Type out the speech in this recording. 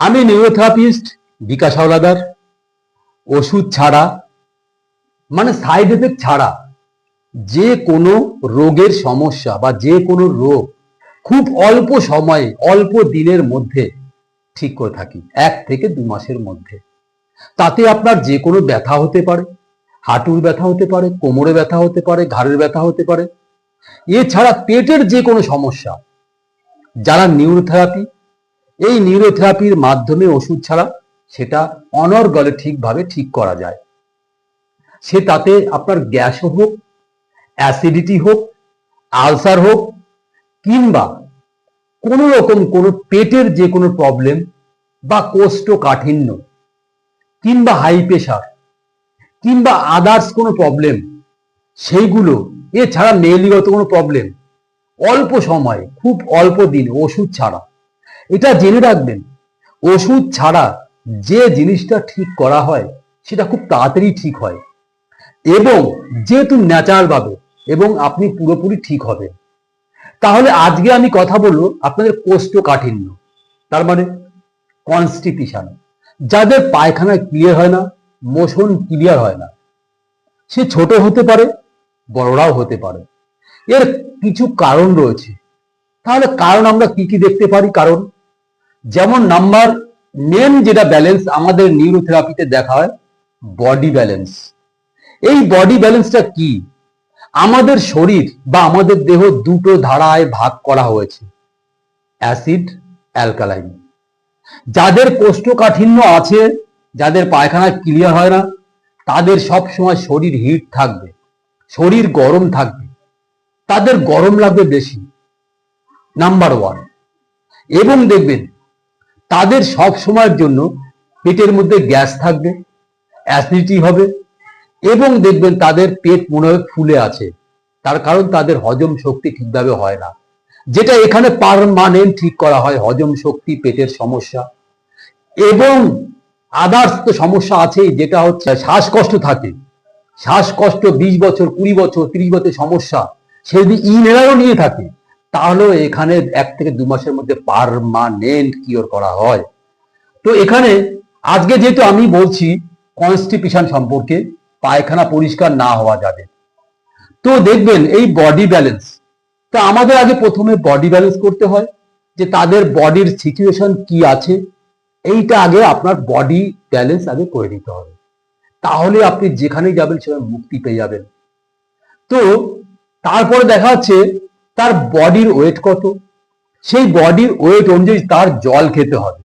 আমি নিউরোথেরাপিস্ট বিকাশ হাওলাদার। ওষুধ ছাড়া মানে সাইড এফেক্ট ছাড়া যে কোনো রোগের সমস্যা বা যে কোনো রোগ খুব অল্প সময়ে অল্প দিনের মধ্যে ঠিক করে থাকি, 1 থেকে 2 মাসের মধ্যে। তাতে আপনার যে কোনো ব্যথা হতে পারে, হাঁটুর ব্যথা হতে পারে, কোমরে ব্যথা হতে পারে, ঘাড়ের ব্যথা হতে পারে। এছাড়া পেটের যে কোনো সমস্যা, যারা নিউরোথেরাপি, এই নিউরোথেরাপির মাধ্যমে ওষুধ ছাড়া সেটা অনর্গলে ঠিকভাবে ঠিক করা যায়। সে তাতে আপনার গ্যাস হোক, অ্যাসিডিটি হোক, আলসার হোক, কিংবা কোনো রকম কোনো পেটের যে কোনো প্রবলেম বা কোষ্ঠকাঠিন্য কিংবা হাই প্রেশার কিংবা আদার্স কোনো প্রবলেম, সেইগুলো এছাড়া মেলিগত কোনো প্রবলেম অল্প সময়ে খুব অল্প দিন ওষুধ ছাড়া, এটা জেনে রাখবেন, ওষুধ ছাড়া যে জিনিসটা ঠিক করা হয় সেটা খুব তাড়াতাড়ি ঠিক হয় এবং যেহেতু ন্যাচারাল ভাবে এবং আপনি পুরোপুরি ঠিক হবেন। তাহলে আজকে আমি কথা বলবো আপনাদের কোষ্ঠকাঠিন্য, তার মানে কনস্টিপেশন, যাদের পায়খানা ক্লিয়ার হয় না, মোশন ক্লিয়ার হয় না, সে ছোট হতে পারে, বড়রাও হতে পারে। এর কিছু কারণ রয়েছে। তাহলে কারণ আমরা কি কি দেখতে পারি? কারণ যেমন নাম্বার মেন যেটা ব্যালেন্স আমাদের নিউরোথেরাপিতে দেখা হয়, বডি ব্যালেন্স। এই বডি ব্যালেন্সটা কি? আমাদের শরীর বা আমাদের দেহ দুটো ধারায় ভাগ করা হয়েছে, অ্যাসিড, অ্যালকালাইন। যাদের কোষ্ঠকাঠিন্য আছে, যাদের পায়খানা ক্লিয়ার হয় না, তাদের সব সময় শরীর হিট থাকবে, শরীর গরম থাকবে, তাদের গরম লাগবে বেশি, নাম্বার 1। এবং দেখবেন তাদের সব সময়ের জন্য পেটের মধ্যে গ্যাস থাকবে, অ্যাসিডিটি হবে এবং দেখবেন তাদের পেট মনে হয় ফুলে আছে। তার কারণ তাদের হজম শক্তি ঠিকভাবে হয় না, যেটা এখানে পার্মানেন্ট ঠিক করা হয়, হজম শক্তি, পেটের সমস্যা এবং আদার্স তো সমস্যা আছেই, যেটা হচ্ছে শ্বাসকষ্ট থাকে, শ্বাসকষ্ট 20 বছর, 20 বছর, 30 বছর সমস্যা, সে যদি ইনহেলারও নিয়ে থাকে তাহলেও এখানে 1 থেকে 2 মাসের মধ্যে পার্মানেন্ট কিওর করা হয়। তো এখানে আজকে যেহেতু আমি বলছি কনস্টিপেশন সম্পর্কে, পায়খানা পরিষ্কার না হওয়া যাবে, তো দেখবেন এই বডি ব্যালেন্স, তো আমাদের আগে প্রথমে বডি ব্যালেন্স করতে হয়, যে তাদের বডির সিচুয়েশন কি আছে, এইটা আগে আপনার বডি ব্যালেন্স আগে করে নিতে হবে। তাহলে আপনি যেখানেই যাবেন সেখানে মুক্তি পেয়ে যাবেন। তো তারপরে দেখা যাচ্ছে তার বডির ওয়েট কত, সেই বডির ওয়েট অনুযায়ী তার জল খেতে হবে।